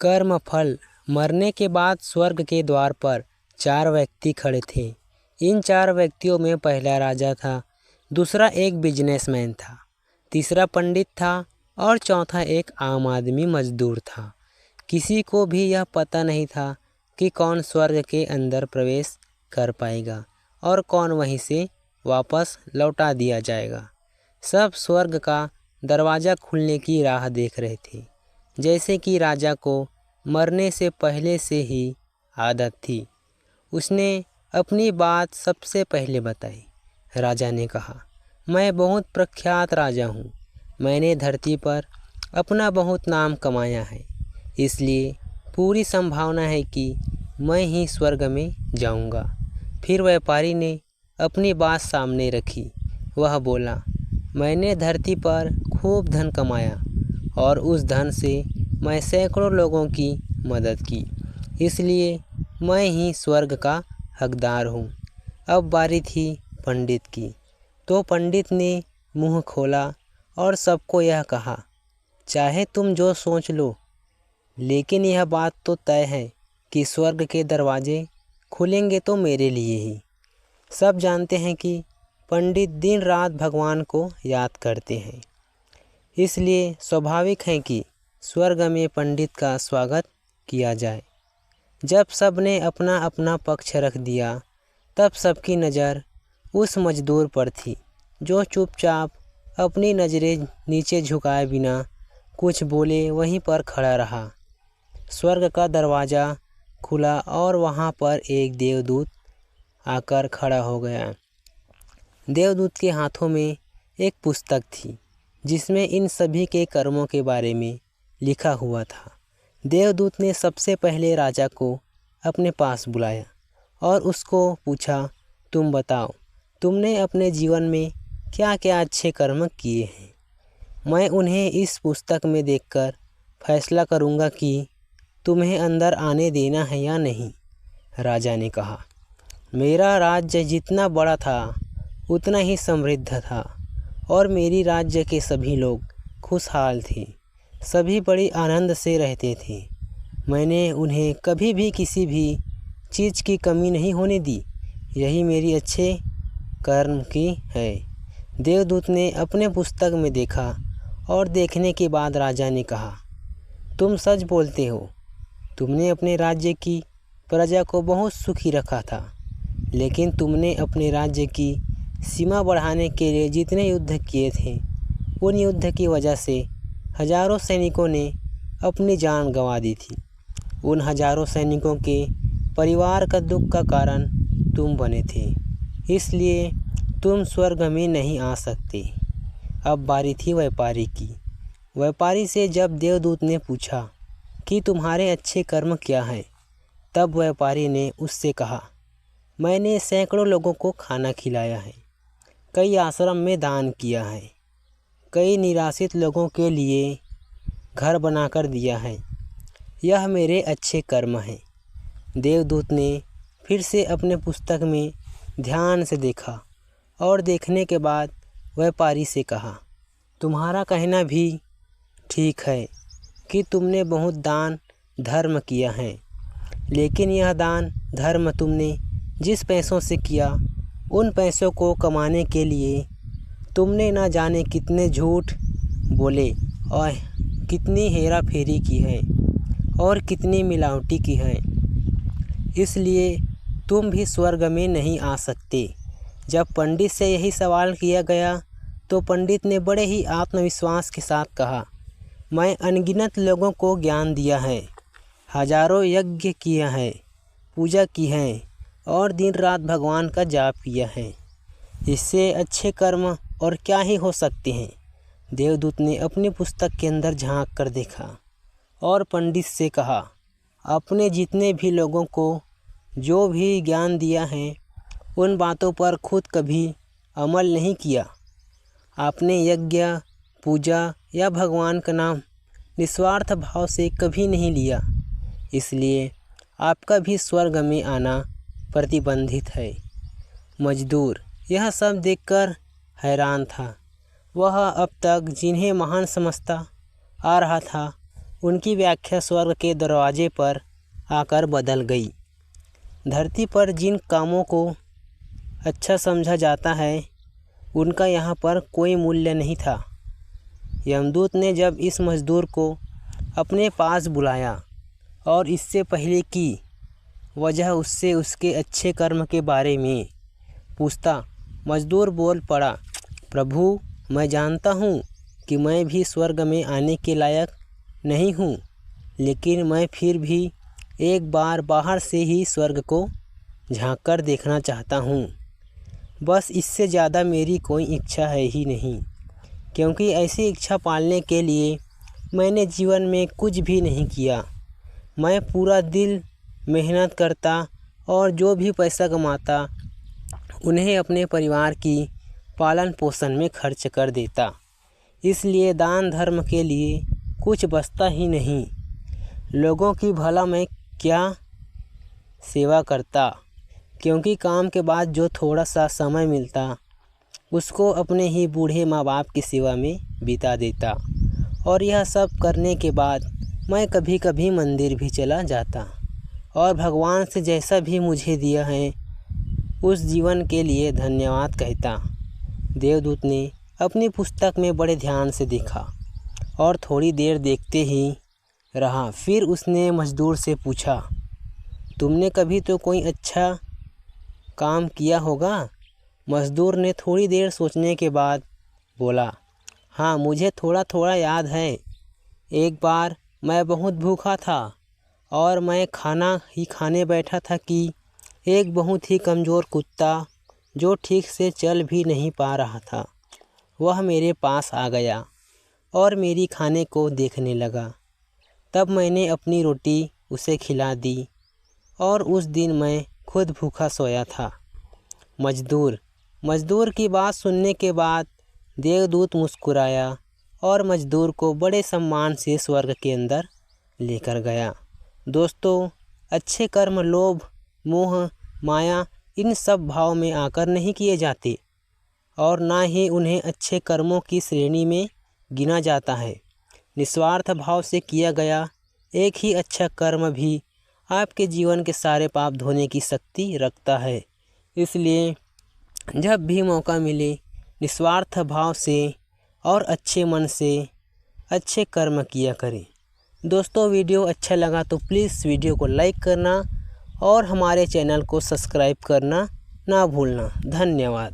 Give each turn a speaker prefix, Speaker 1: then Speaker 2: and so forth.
Speaker 1: कर्म फल। मरने के बाद स्वर्ग के द्वार पर 4 व्यक्ति खड़े थे। इन 4 व्यक्तियों में पहला राजा था, दूसरा एक बिजनेसमैन था, तीसरा पंडित था और चौथा एक आम आदमी मजदूर था। किसी को भी यह पता नहीं था कि कौन स्वर्ग के अंदर प्रवेश कर पाएगा और कौन वहीं से वापस लौटा दिया जाएगा। सब स्वर्ग का दरवाज़ा खुलने की राह देख रहे थे, जैसे कि राजा को मरने से पहले से ही आदत थी। उसने अपनी बात सबसे पहले बताई। राजा ने कहा, मैं बहुत प्रख्यात राजा हूँ। मैंने धरती पर अपना बहुत नाम कमाया है, इसलिए पूरी संभावना है कि मैं ही स्वर्ग में जाऊँगा। फिर व्यापारी ने अपनी बात सामने रखी। वह बोला, मैंने धरती पर खूब धन कमाया और उस धन से मैं सैकड़ों लोगों की मदद की, इसलिए मैं ही स्वर्ग का हकदार हूँ। अब बारी थी पंडित की। तो पंडित ने मुंह खोला और सबको यह कहा, चाहे तुम जो सोच लो, लेकिन यह बात तो तय है कि स्वर्ग के दरवाजे खुलेंगे तो मेरे लिए ही। सब जानते हैं कि पंडित दिन रात भगवान को याद करते हैं, इसलिए स्वाभाविक है कि स्वर्ग में पंडित का स्वागत किया जाए। जब सब ने अपना अपना पक्ष रख दिया, तब सबकी नज़र उस मजदूर पर थी जो चुपचाप अपनी नज़रें नीचे झुकाए बिना कुछ बोले वहीं पर खड़ा रहा। स्वर्ग का दरवाज़ा खुला और वहाँ पर एक देवदूत आकर खड़ा हो गया। देवदूत के हाथों में एक पुस्तक थी जिसमें इन सभी के कर्मों के बारे में लिखा हुआ था। देवदूत ने सबसे पहले राजा को अपने पास बुलाया और उसको पूछा, तुम बताओ, तुमने अपने जीवन में क्या क्या अच्छे कर्म किए हैं? मैं उन्हें इस पुस्तक में देखकर फैसला करूँगा कि तुम्हें अंदर आने देना है या नहीं। राजा ने कहा, मेरा राज्य जितना बड़ा था उतना ही समृद्ध था और मेरी राज्य के सभी लोग खुशहाल थे। सभी बड़ी आनंद से रहते थे। मैंने उन्हें कभी भी किसी भी चीज़ की कमी नहीं होने दी। यही मेरी अच्छे कर्म की है। देवदूत ने अपने पुस्तक में देखा और देखने के बाद राजा ने कहा, तुम सच बोलते हो। तुमने अपने राज्य की प्रजा को बहुत सुखी रखा था, लेकिन तुमने अपने राज्य की सीमा बढ़ाने के लिए जितने युद्ध किए थे, उन युद्ध की वजह से हजारों सैनिकों ने अपनी जान गंवा दी थी। उन हजारों सैनिकों के परिवार का दुख का कारण तुम बने थे, इसलिए तुम स्वर्ग में नहीं आ सकते। अब बारी थी व्यापारी की। व्यापारी से जब देवदूत ने पूछा कि तुम्हारे अच्छे कर्म क्या हैं, तब व्यापारी ने उससे कहा, मैंने सैकड़ों लोगों को खाना खिलाया है, कई आश्रम में दान किया है, कई निराश्रित लोगों के लिए घर बनाकर दिया है। यह मेरे अच्छे कर्म हैं। देवदूत ने फिर से अपने पुस्तक में ध्यान से देखा और देखने के बाद व्यापारी से कहा, तुम्हारा कहना भी ठीक है कि तुमने बहुत दान धर्म किया है, लेकिन यह दान धर्म तुमने जिस पैसों से किया, उन पैसों को कमाने के लिए तुमने ना जाने कितने झूठ बोले और कितनी हेरा फेरी की है और कितनी मिलावटी की है, इसलिए तुम भी स्वर्ग में नहीं आ सकते। जब पंडित से यही सवाल किया गया तो पंडित ने बड़े ही आत्मविश्वास के साथ कहा, मैं अनगिनत लोगों को ज्ञान दिया है, हजारों यज्ञ किया है, पूजा की है और दिन रात भगवान का जाप किया है। इससे अच्छे कर्म और क्या ही हो सकते हैं। देवदूत ने अपनी पुस्तक के अंदर झांक कर देखा और पंडित से कहा, अपने जितने भी लोगों को जो भी ज्ञान दिया है, उन बातों पर खुद कभी अमल नहीं किया। आपने यज्ञ, पूजा या भगवान का नाम निस्वार्थ भाव से कभी नहीं लिया, इसलिए आपका भी स्वर्ग में आना प्रतिबंधित है। मजदूर यह सब देखकर हैरान था। वह अब तक जिन्हें महान समझता आ रहा था, उनकी व्याख्या स्वर्ग के दरवाजे पर आकर बदल गई। धरती पर जिन कामों को अच्छा समझा जाता है उनका यहाँ पर कोई मूल्य नहीं था। यमदूत ने जब इस मजदूर को अपने पास बुलाया और इससे पहले की वजह उससे उसके अच्छे कर्म के बारे में पूछता, मजदूर बोल पड़ा, प्रभु, मैं जानता हूँ कि मैं भी स्वर्ग में आने के लायक नहीं हूँ, लेकिन मैं फिर भी एक बार बाहर से ही स्वर्ग को झांककर देखना चाहता हूँ। बस इससे ज़्यादा मेरी कोई इच्छा है ही नहीं, क्योंकि ऐसी इच्छा पालने के लिए मैंने जीवन में कुछ भी नहीं किया। मैं पूरा दिल मेहनत करता और जो भी पैसा कमाता उन्हें अपने परिवार की पालन पोषण में खर्च कर देता। इसलिए दान धर्म के लिए कुछ बचता ही नहीं। लोगों की भला मैं क्या सेवा करता, क्योंकि काम के बाद जो थोड़ा सा समय मिलता उसको अपने ही बूढ़े माँ बाप की सेवा में बिता देता। और यह सब करने के बाद मैं कभी कभी मंदिर भी चला जाता और भगवान से जैसा भी मुझे दिया है उस जीवन के लिए धन्यवाद कहता। देवदूत ने अपनी पुस्तक में बड़े ध्यान से देखा और थोड़ी देर देखते ही रहा। फिर उसने मजदूर से पूछा, तुमने कभी तो कोई अच्छा काम किया होगा? मजदूर ने थोड़ी देर सोचने के बाद बोला, हाँ, मुझे थोड़ा थोड़ा याद है। एक बार मैं बहुत भूखा था और मैं खाना ही खाने बैठा था कि एक बहुत ही कमज़ोर कुत्ता जो ठीक से चल भी नहीं पा रहा था वह मेरे पास आ गया और मेरी खाने को देखने लगा। तब मैंने अपनी रोटी उसे खिला दी और उस दिन मैं खुद भूखा सोया था। मजदूर की बात सुनने के बाद देवदूत मुस्कुराया और मजदूर को बड़े सम्मान से स्वर्ग के अंदर लेकर गया। दोस्तों, अच्छे कर्म लोभ, मोह, माया इन सब भाव में आकर नहीं किए जाते और ना ही उन्हें अच्छे कर्मों की श्रेणी में गिना जाता है। निस्वार्थ भाव से किया गया एक ही अच्छा कर्म भी आपके जीवन के सारे पाप धोने की शक्ति रखता है। इसलिए जब भी मौका मिले निस्वार्थ भाव से और अच्छे मन से अच्छे कर्म किया करें। दोस्तों, वीडियो अच्छा लगा तो प्लीज़ वीडियो को लाइक करना और हमारे चैनल को सब्सक्राइब करना ना भूलना। धन्यवाद।